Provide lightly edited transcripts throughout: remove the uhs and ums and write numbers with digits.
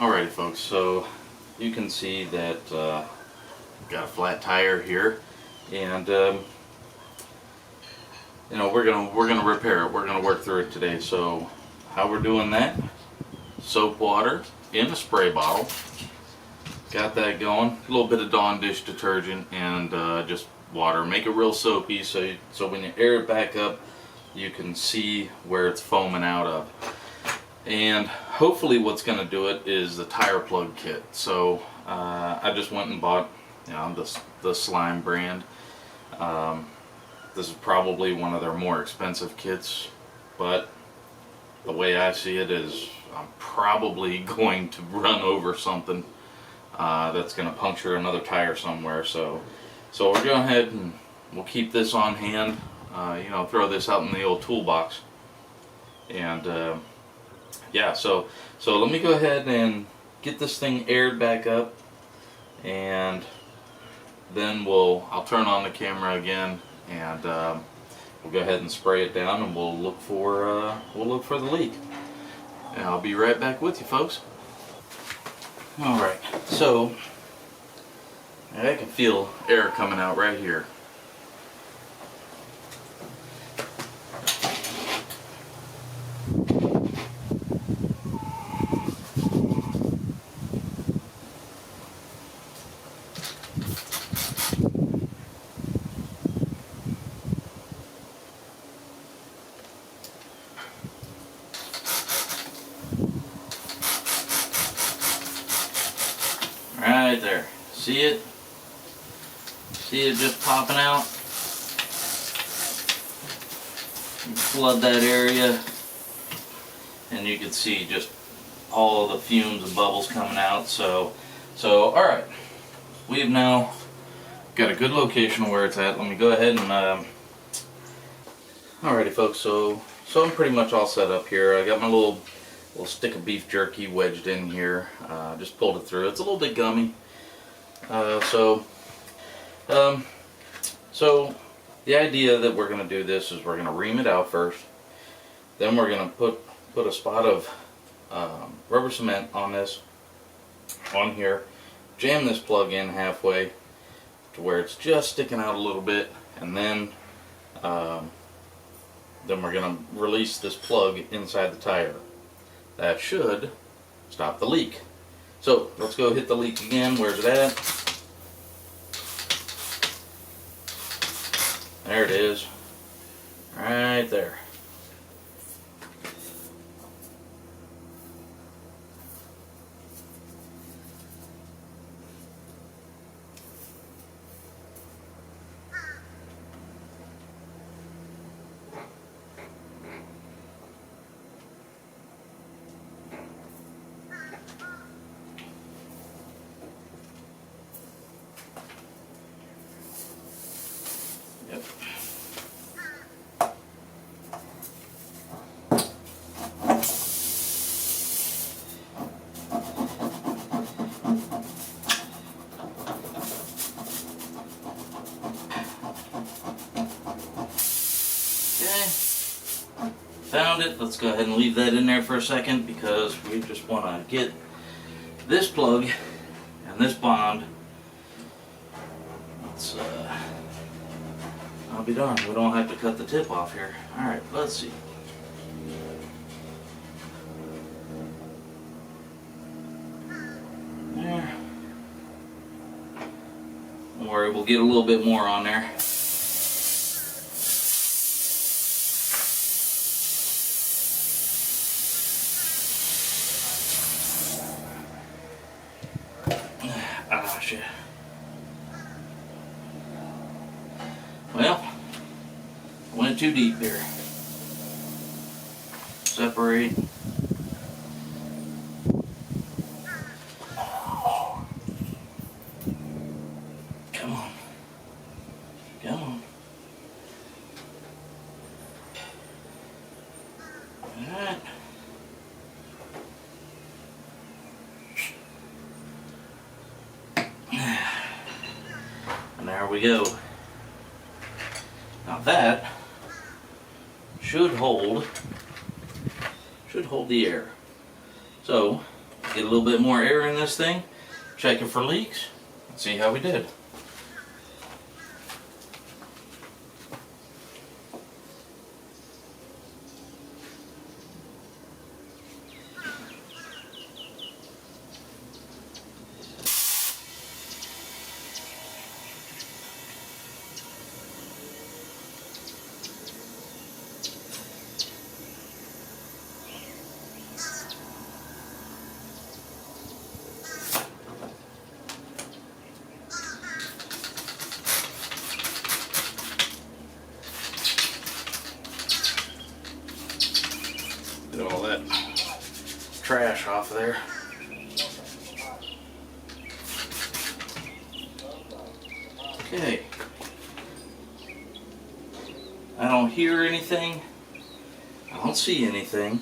Alrighty folks, so you can see that got a flat tire here, and you know, we're gonna repair it. We're gonna work through it today. So how we're doing that: soap water in a spray bottle. Got that going. A little bit of Dawn dish detergent and just water. Make it real soapy, so when you air it back up, you can see where it's foaming out of. And hopefully what's going to do it is the tire plug kit. So I just went and bought, you know, the Slime brand. This is probably one of their more expensive kits, but the way I see it is I'm probably going to run over something that's going to puncture another tire somewhere. So we're going to go ahead and we'll keep this on hand. You know, throw this out in the old toolbox. And yeah, so let me go ahead and get this thing aired back up, and then I'll turn on the camera again, and we'll go ahead and spray it down, and we'll look for the leak. And I'll be right back with you, folks. All right, so I can feel air coming out right here. Right there. See it? See it just popping out? Flood that area, and you can see just all of the fumes and bubbles coming out. So all right, we've now got a good location where it's at. Let me go ahead and alrighty folks, so I'm pretty much all set up here. I got my little stick of beef jerky wedged in here. Just pulled it through. It's a little bit gummy. So the idea that we're going to do this is we're going to ream it out first. Then we're going to put a spot of rubber cement on here. Jam this plug in halfway to where it's just sticking out a little bit, and then we're going to release this plug inside the tire. That should stop the leak. So let's go hit the leak again. Where's it at? There it is. Right there. Yep. Found it. Let's go ahead and leave that in there for a second, because we just want to get this plug and this bond. Let's I'll be darned, we don't have to cut the tip off here. Alright, let's see. There. Don't worry, we'll get a little bit more on there. Ah, shit. Well, went too deep here. Separate. Come on. Come on. Alright. And there we go. Now that should hold the air. So Get a little bit more air in this thing, check it for leaks, and see how we did. Get all that trash off of there. Okay. I don't hear anything. I don't see anything.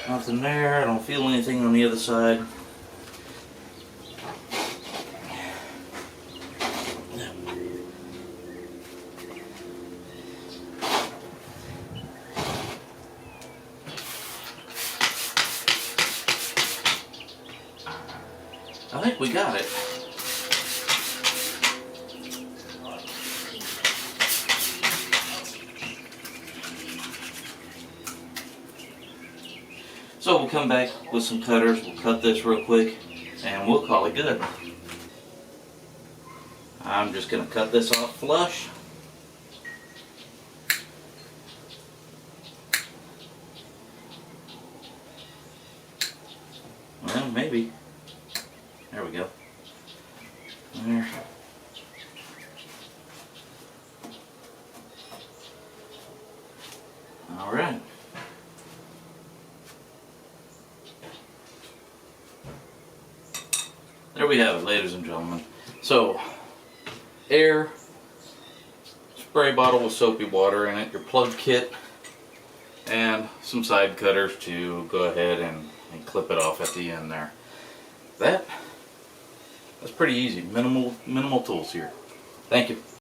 Nothing there. I don't feel anything on the other side. I think we got it. So we'll come back with some cutters, we'll cut this real quick, and we'll call it good. I'm just going to cut this off flush. Well, maybe. There we go. There. All right. There we have it, ladies and gentlemen. So, air, spray bottle with soapy water in it, your plug kit, and some side cutters to go ahead and clip it off at the end there. That's pretty easy. Minimal tools here. Thank you.